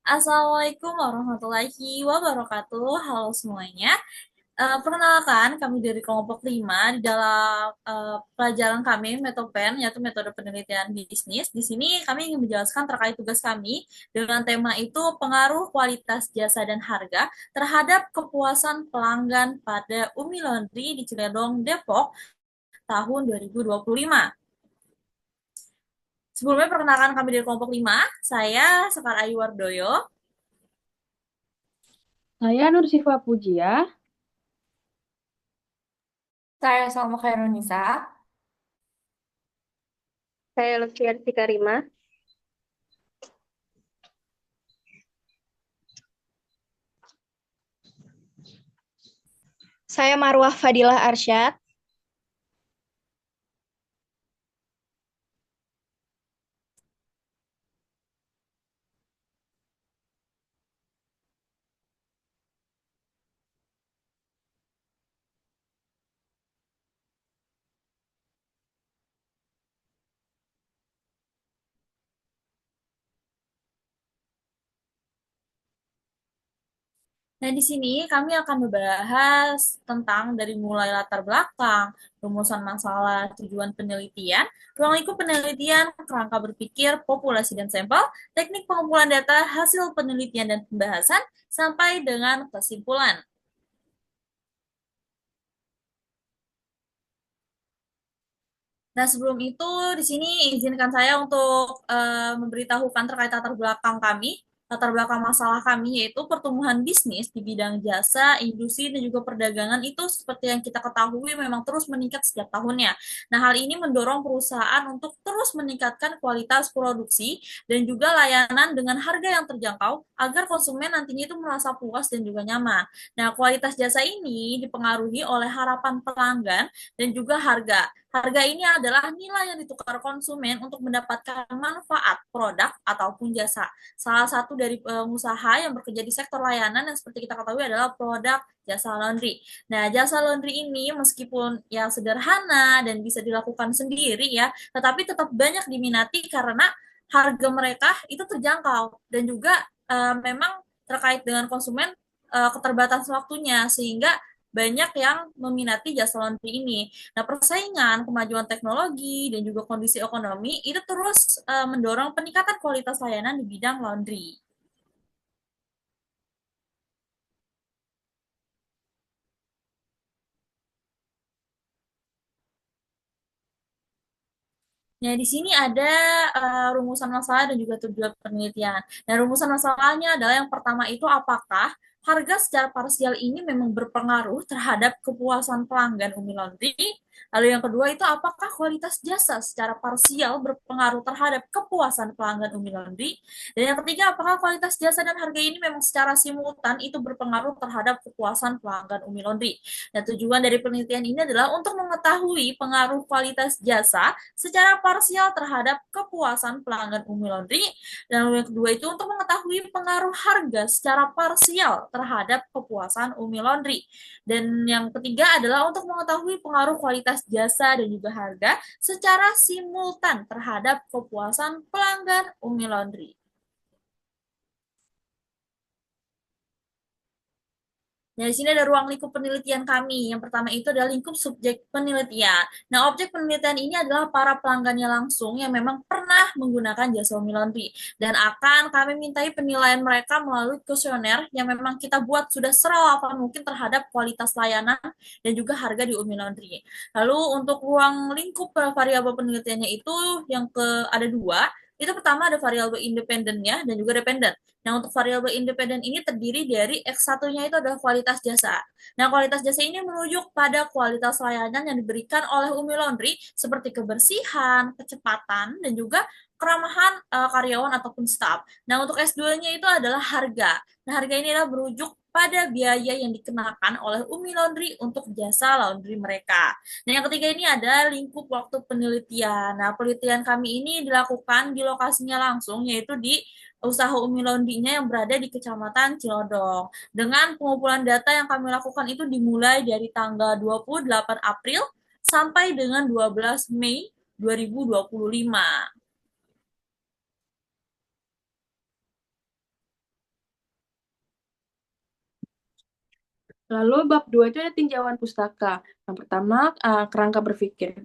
Assalamualaikum warahmatullahi wabarakatuh. Halo semuanya. Perkenalkan, kami dari kelompok 5 di dalam pelajaran kami, Metopen, yaitu metode penelitian bisnis. Di sini kami ingin menjelaskan terkait tugas kami dengan tema itu pengaruh kualitas jasa dan harga terhadap kepuasan pelanggan pada Umi Laundry di Ciledug, Depok tahun 2025. Sebelumnya perkenalkan kami dari kelompok 5, saya Sekar Ayu Wardoyo. Saya Nursifa Pujia. Saya Salma Khairunisa. Saya Lutfiarti Karima. Saya Marwah Fadilah Arsyad. Nah, di sini kami akan membahas tentang dari mulai latar belakang, rumusan masalah, tujuan penelitian, ruang lingkup penelitian, kerangka berpikir, populasi dan sampel, teknik pengumpulan data, hasil penelitian dan pembahasan, sampai dengan kesimpulan. Nah, sebelum itu, di sini izinkan saya untuk memberitahukan terkait latar belakang kami. Latar belakang masalah kami yaitu pertumbuhan bisnis di bidang jasa, industri, dan juga perdagangan itu seperti yang kita ketahui memang terus meningkat setiap tahunnya. Nah, hal ini mendorong perusahaan untuk terus meningkatkan kualitas produksi dan juga layanan dengan harga yang terjangkau agar konsumen nantinya itu merasa puas dan juga nyaman. Nah, kualitas jasa ini dipengaruhi oleh harapan pelanggan dan juga harga. Harga ini adalah nilai yang ditukar konsumen untuk mendapatkan manfaat produk ataupun jasa. Salah satu dari pengusaha yang bekerja di sektor layanan yang seperti kita ketahui adalah produk jasa laundry. Nah, jasa laundry ini meskipun yang sederhana dan bisa dilakukan sendiri ya, tetapi tetap banyak diminati karena harga mereka itu terjangkau dan juga memang terkait dengan konsumen keterbatasan waktunya sehingga banyak yang meminati jasa laundry ini. Nah, persaingan, kemajuan teknologi, dan juga kondisi ekonomi itu terus mendorong peningkatan kualitas layanan di bidang laundry. Nah, di sini ada rumusan masalah dan juga tujuan penelitian. Nah, rumusan masalahnya adalah yang pertama itu apakah harga secara parsial ini memang berpengaruh terhadap kepuasan pelanggan Umi Laundry. Lalu yang kedua itu apakah kualitas jasa secara parsial berpengaruh terhadap kepuasan pelanggan Umi Laundry. Dan yang ketiga apakah kualitas jasa dan harga ini memang secara simultan itu berpengaruh terhadap kepuasan pelanggan Umi Laundry. Nah, tujuan dari penelitian ini adalah untuk mengetahui pengaruh kualitas jasa secara parsial terhadap kepuasan pelanggan Umi Laundry. Dan yang kedua itu untuk mengetahui pengaruh harga secara parsial terhadap kepuasan Umi Laundry. Dan yang ketiga adalah untuk mengetahui pengaruh kualitas jasa dan juga harga secara simultan terhadap kepuasan pelanggan Umi Laundry. Nah, di sini ada ruang lingkup penelitian kami. Yang pertama itu adalah lingkup subjek penelitian. Nah, objek penelitian ini adalah para pelanggannya langsung yang memang pernah menggunakan jasa Umi Laundry. Dan akan kami mintai penilaian mereka melalui kuesioner yang memang kita buat sudah serelavan mungkin terhadap kualitas layanan dan juga harga di Umi Laundry. Lalu untuk ruang lingkup variabel penelitiannya itu yang ada dua. Itu pertama ada variabel independennya dan juga dependen. Nah, untuk variabel independen ini terdiri dari X1-nya itu adalah kualitas jasa. Nah, kualitas jasa ini merujuk pada kualitas layanan yang diberikan oleh Umi Laundry seperti kebersihan, kecepatan, dan juga keramahan karyawan ataupun staf. Nah, untuk S2-nya itu adalah harga. Nah, harga ini adalah merujuk pada biaya yang dikenakan oleh Umi Laundry untuk jasa laundry mereka. Nah, yang ketiga ini ada lingkup waktu penelitian. Nah, penelitian kami ini dilakukan di lokasinya langsung, yaitu di usaha Umi Laundry-nya yang berada di Kecamatan Cilodong. Dengan pengumpulan data yang kami lakukan itu dimulai dari tanggal 28 April sampai dengan 12 Mei 2025. Lalu bab 2 itu ada tinjauan pustaka. Yang pertama, kerangka berpikir.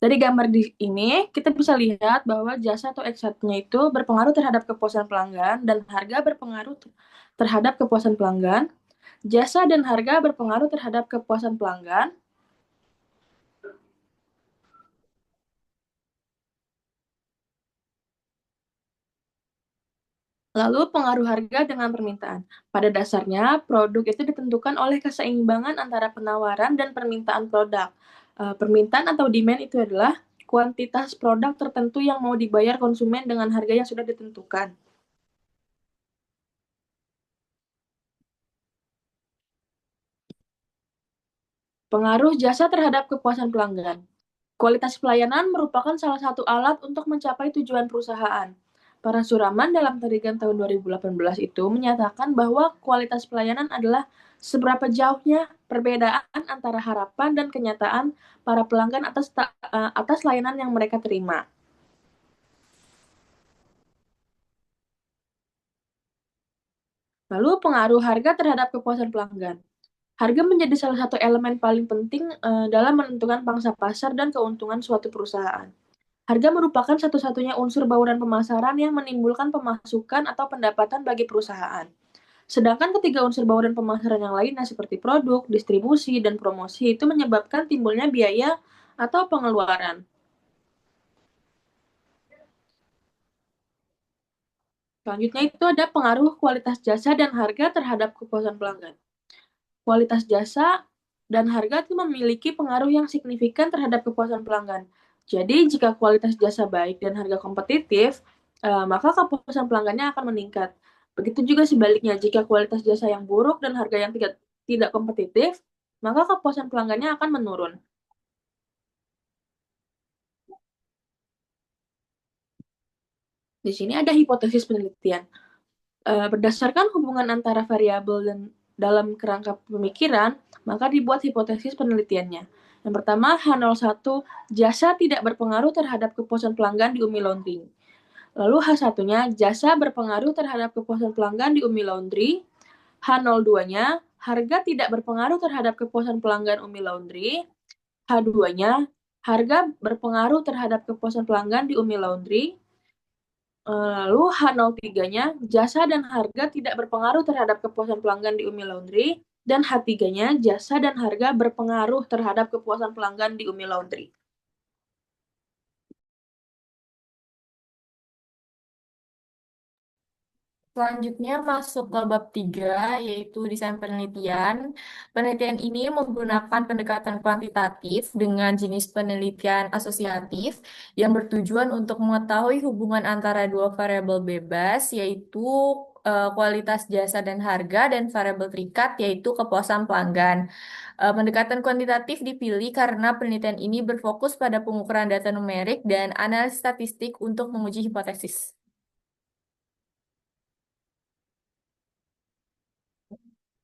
Dari gambar di ini, kita bisa lihat bahwa jasa atau ekstraknya itu berpengaruh terhadap kepuasan pelanggan dan harga berpengaruh terhadap kepuasan pelanggan. Jasa dan harga berpengaruh terhadap kepuasan pelanggan. Lalu pengaruh harga dengan permintaan. Pada dasarnya, produk itu ditentukan oleh keseimbangan antara penawaran dan permintaan produk. Permintaan atau demand itu adalah kuantitas produk tertentu yang mau dibayar konsumen dengan harga yang sudah ditentukan. Pengaruh jasa terhadap kepuasan pelanggan. Kualitas pelayanan merupakan salah satu alat untuk mencapai tujuan perusahaan. Para suraman dalam tarikan tahun 2018 itu menyatakan bahwa kualitas pelayanan adalah seberapa jauhnya perbedaan antara harapan dan kenyataan para pelanggan atas layanan yang mereka terima. Lalu pengaruh harga terhadap kepuasan pelanggan. Harga menjadi salah satu elemen paling penting dalam menentukan pangsa pasar dan keuntungan suatu perusahaan. Harga merupakan satu-satunya unsur bauran pemasaran yang menimbulkan pemasukan atau pendapatan bagi perusahaan. Sedangkan ketiga unsur bauran pemasaran yang lainnya seperti produk, distribusi, dan promosi itu menyebabkan timbulnya biaya atau pengeluaran. Selanjutnya itu ada pengaruh kualitas jasa dan harga terhadap kepuasan pelanggan. Kualitas jasa dan harga itu memiliki pengaruh yang signifikan terhadap kepuasan pelanggan. Jadi, jika kualitas jasa baik dan harga kompetitif, maka kepuasan pelanggannya akan meningkat. Begitu juga sebaliknya, jika kualitas jasa yang buruk dan harga yang tidak kompetitif, maka kepuasan pelanggannya akan menurun. Di sini ada hipotesis penelitian. Berdasarkan hubungan antara variabel dan dalam kerangka pemikiran, maka dibuat hipotesis penelitiannya. Yang pertama, H01, jasa tidak berpengaruh terhadap kepuasan pelanggan di Umi Laundry. Lalu H1-nya, jasa berpengaruh terhadap kepuasan pelanggan di Umi Laundry. H02-nya, harga tidak berpengaruh terhadap kepuasan pelanggan Umi Laundry. H2-nya, harga berpengaruh terhadap kepuasan pelanggan di Umi Laundry. Lalu H03-nya, jasa dan harga tidak berpengaruh terhadap kepuasan pelanggan di Umi Laundry. Dan H3-nya, jasa dan harga berpengaruh terhadap kepuasan pelanggan di Umi Laundry. Selanjutnya masuk ke bab 3, yaitu desain penelitian. Penelitian ini menggunakan pendekatan kuantitatif dengan jenis penelitian asosiatif yang bertujuan untuk mengetahui hubungan antara dua variabel bebas, yaitu kualitas jasa dan harga, dan variabel terikat, yaitu kepuasan pelanggan. Pendekatan kuantitatif dipilih karena penelitian ini berfokus pada pengukuran data numerik dan analisis statistik untuk menguji hipotesis.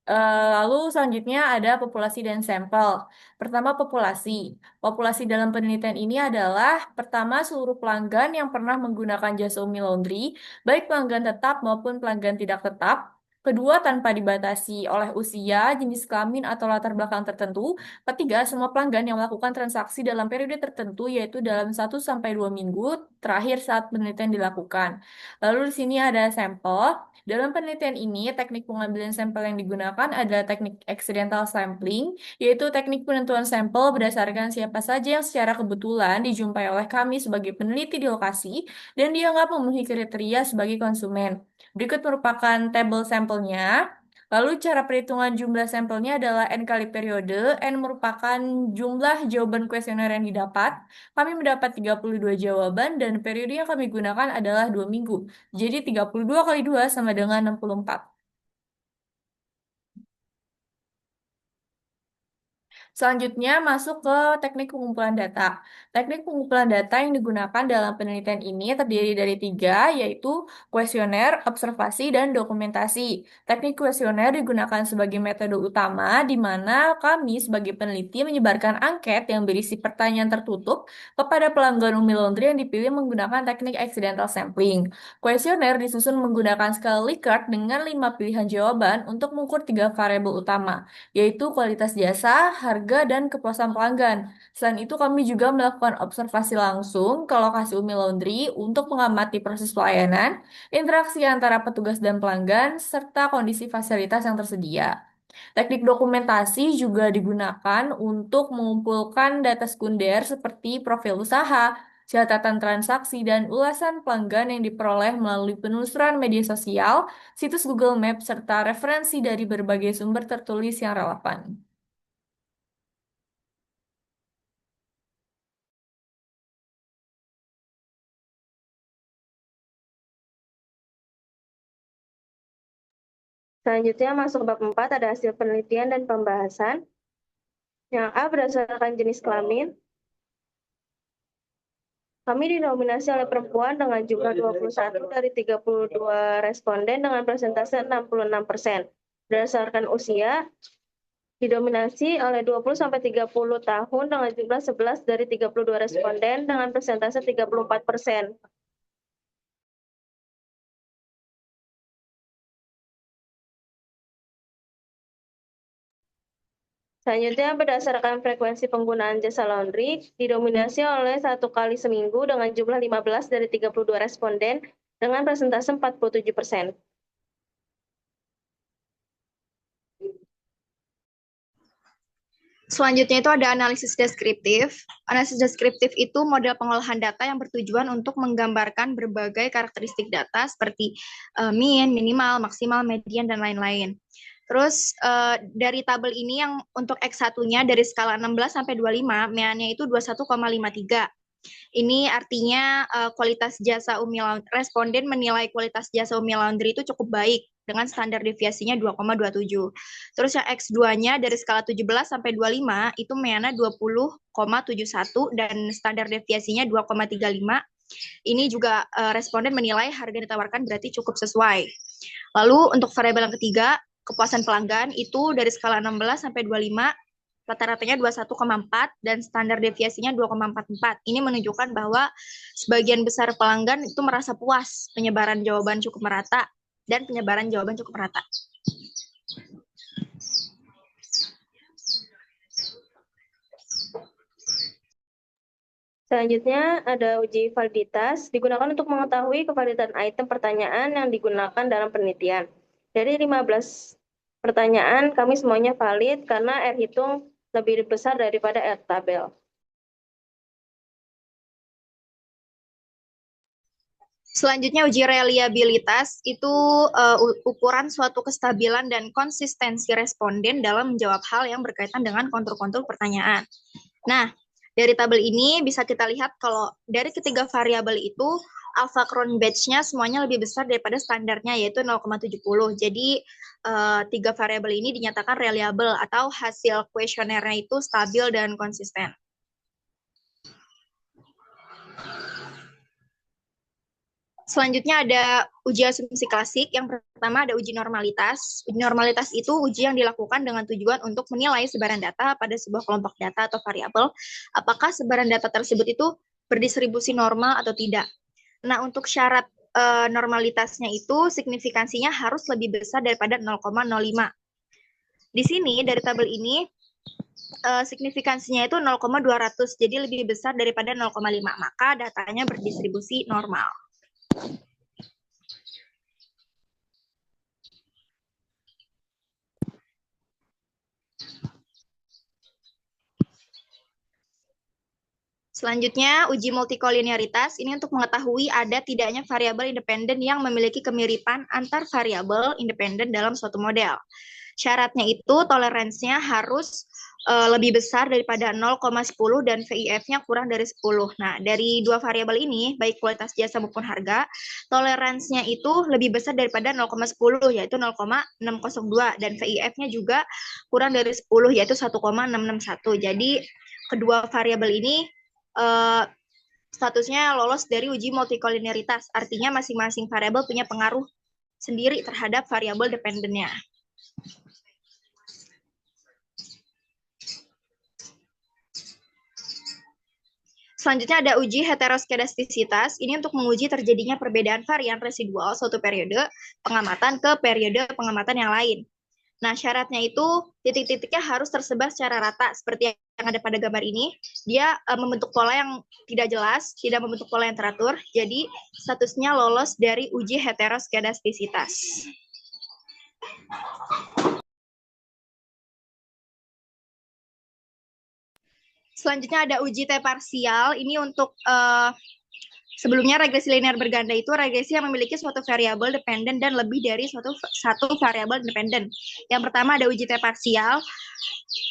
Lalu selanjutnya ada populasi dan sampel. Pertama, populasi. Populasi dalam penelitian ini adalah pertama seluruh pelanggan yang pernah menggunakan jasa Umi Laundry, baik pelanggan tetap maupun pelanggan tidak tetap. Kedua, tanpa dibatasi oleh usia, jenis kelamin, atau latar belakang tertentu. Ketiga, semua pelanggan yang melakukan transaksi dalam periode tertentu, yaitu dalam 1 sampai 2 minggu terakhir saat penelitian dilakukan. Lalu di sini ada sampel. Dalam penelitian ini, teknik pengambilan sampel yang digunakan adalah teknik accidental sampling, yaitu teknik penentuan sampel berdasarkan siapa saja yang secara kebetulan dijumpai oleh kami sebagai peneliti di lokasi dan dianggap memenuhi kriteria sebagai konsumen. Berikut merupakan tabel sampelnya. Lalu cara perhitungan jumlah sampelnya adalah N kali periode. N merupakan jumlah jawaban kuesioner yang didapat. Kami mendapat 32 jawaban dan periode yang kami gunakan adalah 2 minggu. Jadi 32 kali 2 sama dengan 64. Selanjutnya masuk ke teknik pengumpulan data. Teknik pengumpulan data yang digunakan dalam penelitian ini terdiri dari 3, yaitu kuesioner, observasi, dan dokumentasi. Teknik kuesioner digunakan sebagai metode utama di mana kami sebagai peneliti menyebarkan angket yang berisi pertanyaan tertutup kepada pelanggan Umi Laundry yang dipilih menggunakan teknik accidental sampling. Kuesioner disusun menggunakan skala Likert dengan 5 pilihan jawaban untuk mengukur 3 variabel utama, yaitu kualitas jasa, harga, dan kepuasan pelanggan. Selain itu, kami juga melakukan observasi langsung ke lokasi Umi Laundry untuk mengamati proses pelayanan, interaksi antara petugas dan pelanggan, serta kondisi fasilitas yang tersedia. Teknik dokumentasi juga digunakan untuk mengumpulkan data sekunder seperti profil usaha, catatan transaksi, dan ulasan pelanggan yang diperoleh melalui penelusuran media sosial, situs Google Maps, serta referensi dari berbagai sumber tertulis yang relevan. Selanjutnya masuk bab 4 ada hasil penelitian dan pembahasan. Yang A berdasarkan jenis kelamin. Kami dinominasi oleh perempuan dengan jumlah 21 dari 32 responden dengan persentase 66%. Berdasarkan usia, didominasi oleh 20-30 tahun dengan jumlah 11 dari 32 responden dengan persentase 34%. Selanjutnya, berdasarkan frekuensi penggunaan jasa laundry, didominasi oleh 1 kali seminggu dengan jumlah 15 dari 32 responden dengan persentase 47%. Selanjutnya itu ada analisis deskriptif. Analisis deskriptif itu model pengolahan data yang bertujuan untuk menggambarkan berbagai karakteristik data seperti mean, minimal, maksimal, median, dan lain-lain. Terus dari tabel ini yang untuk X1-nya dari skala 16 sampai 25, mean-nya itu 21,53. Ini artinya kualitas jasa Umi Laundry, responden menilai kualitas jasa Umi Laundry itu cukup baik dengan standar deviasinya 2,27. Terus yang X2-nya dari skala 17 sampai 25 itu meannya 20,71 dan standar deviasinya 2,35. Ini juga responden menilai harga yang ditawarkan berarti cukup sesuai. Lalu untuk variabel yang ketiga, kepuasan pelanggan itu dari skala 16 sampai 25 rata-ratanya 21,4 dan standar deviasinya 2,44. Ini menunjukkan bahwa sebagian besar pelanggan itu merasa puas penyebaran jawaban cukup merata dan penyebaran jawaban cukup merata. Selanjutnya ada uji validitas, digunakan untuk mengetahui kevalidatan item pertanyaan yang digunakan dalam penelitian. Dari 15 pertanyaan, kami semuanya valid karena R hitung lebih besar daripada R tabel. Selanjutnya uji reliabilitas itu ukuran suatu kestabilan dan konsistensi responden dalam menjawab hal yang berkaitan dengan kontur-kontur pertanyaan. Nah, dari tabel ini bisa kita lihat kalau dari ketiga variabel itu alpha crown batch-nya semuanya lebih besar daripada standarnya yaitu 0,70. Jadi 3 variabel ini dinyatakan reliable atau hasil kuesionernya itu stabil dan konsisten. Selanjutnya ada uji asumsi klasik. Yang pertama ada uji normalitas. Uji normalitas itu uji yang dilakukan dengan tujuan untuk menilai sebaran data pada sebuah kelompok data atau variabel. Apakah sebaran data tersebut itu berdistribusi normal atau tidak. Nah, untuk syarat normalitasnya itu signifikansinya harus lebih besar daripada 0,05. Di sini dari tabel ini signifikansinya itu 0,200, jadi lebih besar daripada 0,5. Maka datanya berdistribusi normal. Selanjutnya, uji multikolinearitas ini untuk mengetahui ada tidaknya variabel independen yang memiliki kemiripan antar variabel independen dalam suatu model. Syaratnya itu toleransinya harus lebih besar daripada 0,10 dan VIF-nya kurang dari 10. Nah, dari dua variabel ini, baik kualitas jasa maupun harga, toleransinya itu lebih besar daripada 0,10 yaitu 0,602 dan VIF-nya juga kurang dari 10 yaitu 1,661. Jadi kedua variabel ini statusnya lolos dari uji multikoliniaritas, artinya masing-masing variabel punya pengaruh sendiri terhadap variabel dependennya. Selanjutnya ada uji heteroskedastisitas. Ini untuk menguji terjadinya perbedaan varian residual suatu periode pengamatan ke periode pengamatan yang lain. Nah, syaratnya itu titik-titiknya harus tersebar secara rata, seperti yang ada pada gambar ini. Dia membentuk pola yang tidak jelas, tidak membentuk pola yang teratur, jadi statusnya lolos dari uji heteroskedastisitas. Selanjutnya ada uji T parsial. Ini untuk sebelumnya regresi linear berganda itu regresi yang memiliki suatu variabel dependen dan lebih dari satu variabel dependen. Yang pertama ada uji T parsial.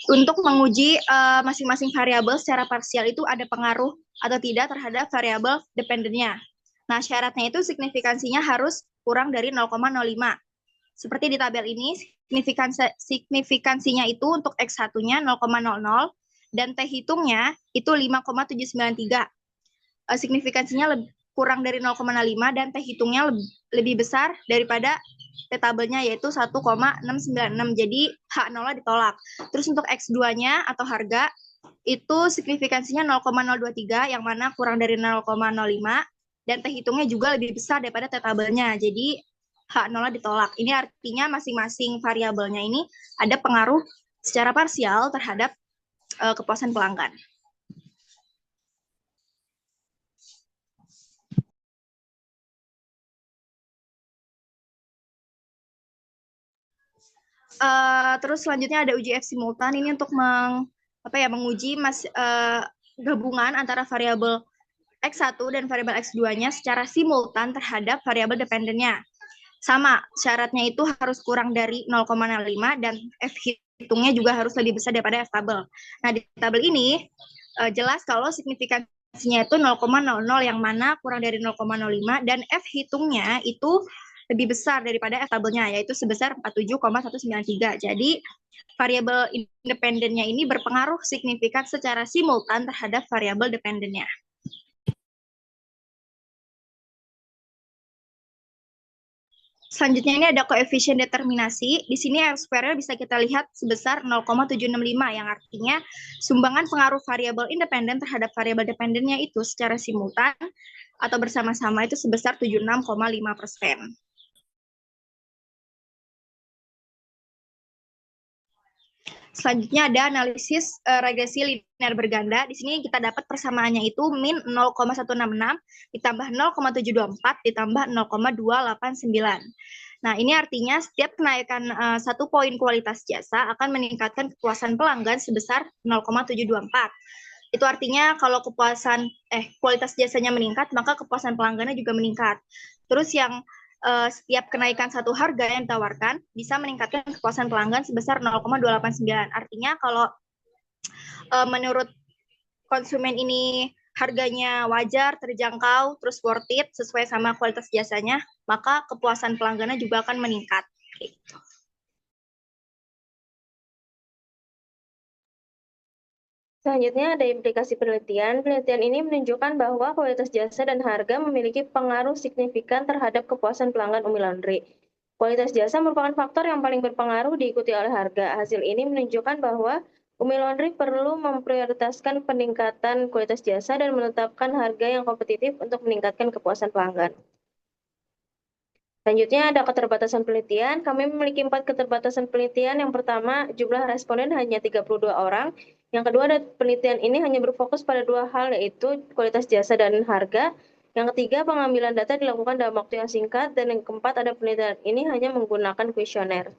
Untuk menguji masing-masing variabel secara parsial itu ada pengaruh atau tidak terhadap variabel dependennya. Nah, syaratnya itu signifikansinya harus kurang dari 0,05. Seperti di tabel ini, signifikansinya itu untuk X1-nya 0,00 dan T hitungnya itu 5,793. Signifikansinya kurang dari 0,5 dan T hitungnya lebih besar daripada T tabelnya yaitu 1,696. Jadi H0 ditolak. Terus untuk X2-nya atau harga itu signifikansinya 0,023 yang mana kurang dari 0,05 dan T hitungnya juga lebih besar daripada T tabelnya. Jadi H0 ditolak. Ini artinya masing-masing variabelnya ini ada pengaruh secara parsial terhadap kepuasan pelanggan. Terus selanjutnya ada uji F simultan. Ini untuk menguji gabungan antara variabel X1 dan variabel X2-nya secara simultan terhadap variabel dependennya. Sama, syaratnya itu harus kurang dari 0,05 dan F hitungnya juga harus lebih besar daripada F tabel. Nah, di tabel ini jelas kalau signifikansinya itu 0,00 yang mana kurang dari 0,05 dan F hitungnya itu lebih besar daripada F tabelnya, yaitu sebesar 47,193. Jadi, variabel independennya ini berpengaruh signifikan secara simultan terhadap variabel dependennya. Selanjutnya ini ada koefisien determinasi. Di sini R square bisa kita lihat sebesar 0,765 yang artinya sumbangan pengaruh variabel independen terhadap variabel dependennya itu secara simultan atau bersama-sama itu sebesar 76,5%. Selanjutnya ada analisis regresi linear berganda. Di sini kita dapat persamaannya itu min 0,166 ditambah 0,724 ditambah 0,289. Nah, ini artinya setiap kenaikan 1 poin kualitas jasa akan meningkatkan kepuasan pelanggan sebesar 0,724. Itu artinya kalau kualitas jasanya meningkat, maka kepuasan pelanggannya juga meningkat. Terus yang setiap kenaikan satu harga yang ditawarkan bisa meningkatkan kepuasan pelanggan sebesar 0,289. Artinya kalau menurut konsumen ini harganya wajar, terjangkau, terus worth it, sesuai sama kualitas jasanya, maka kepuasan pelanggannya juga akan meningkat. Selanjutnya ada implikasi penelitian. Penelitian ini menunjukkan bahwa kualitas jasa dan harga memiliki pengaruh signifikan terhadap kepuasan pelanggan Umi Laundry. Kualitas jasa merupakan faktor yang paling berpengaruh diikuti oleh harga. Hasil ini menunjukkan bahwa Umi Laundry perlu memprioritaskan peningkatan kualitas jasa dan menetapkan harga yang kompetitif untuk meningkatkan kepuasan pelanggan. Selanjutnya ada keterbatasan penelitian. Kami memiliki 4 keterbatasan penelitian. Yang pertama, jumlah responden hanya 32 orang. Yang kedua, penelitian ini hanya berfokus pada 2 hal, yaitu kualitas jasa dan harga. Yang ketiga, pengambilan data dilakukan dalam waktu yang singkat. Dan yang keempat, ada penelitian ini hanya menggunakan kuesioner.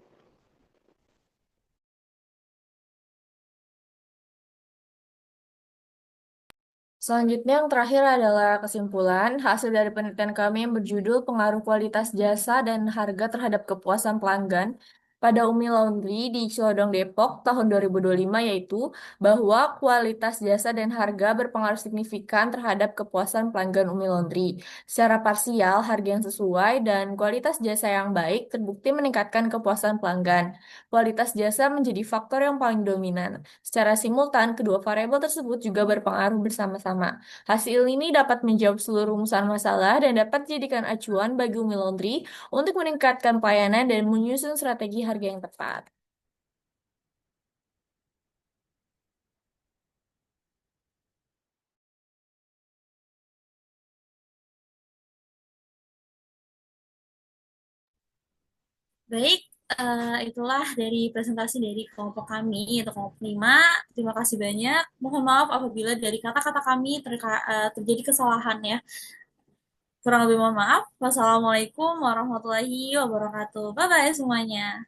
Selanjutnya yang terakhir adalah kesimpulan. Hasil dari penelitian kami yang berjudul Pengaruh Kualitas Jasa dan Harga Terhadap Kepuasan Pelanggan pada Umi Laundry di Cilodong Depok tahun 2025 yaitu bahwa kualitas jasa dan harga berpengaruh signifikan terhadap kepuasan pelanggan Umi Laundry. Secara parsial, harga yang sesuai dan kualitas jasa yang baik terbukti meningkatkan kepuasan pelanggan. Kualitas jasa menjadi faktor yang paling dominan. Secara simultan, kedua variabel tersebut juga berpengaruh bersama-sama. Hasil ini dapat menjawab seluruh rumusan masalah dan dapat dijadikan acuan bagi Umi Laundry untuk meningkatkan pelayanan dan menyusun strategi harga yang tepat. Baik, itulah dari presentasi dari kelompok kami, yaitu kelompok 5. Terima kasih banyak. Mohon maaf apabila dari kata-kata kami terjadi kesalahan ya. Kurang lebih mohon maaf. Wassalamualaikum warahmatullahi wabarakatuh. Bye-bye semuanya.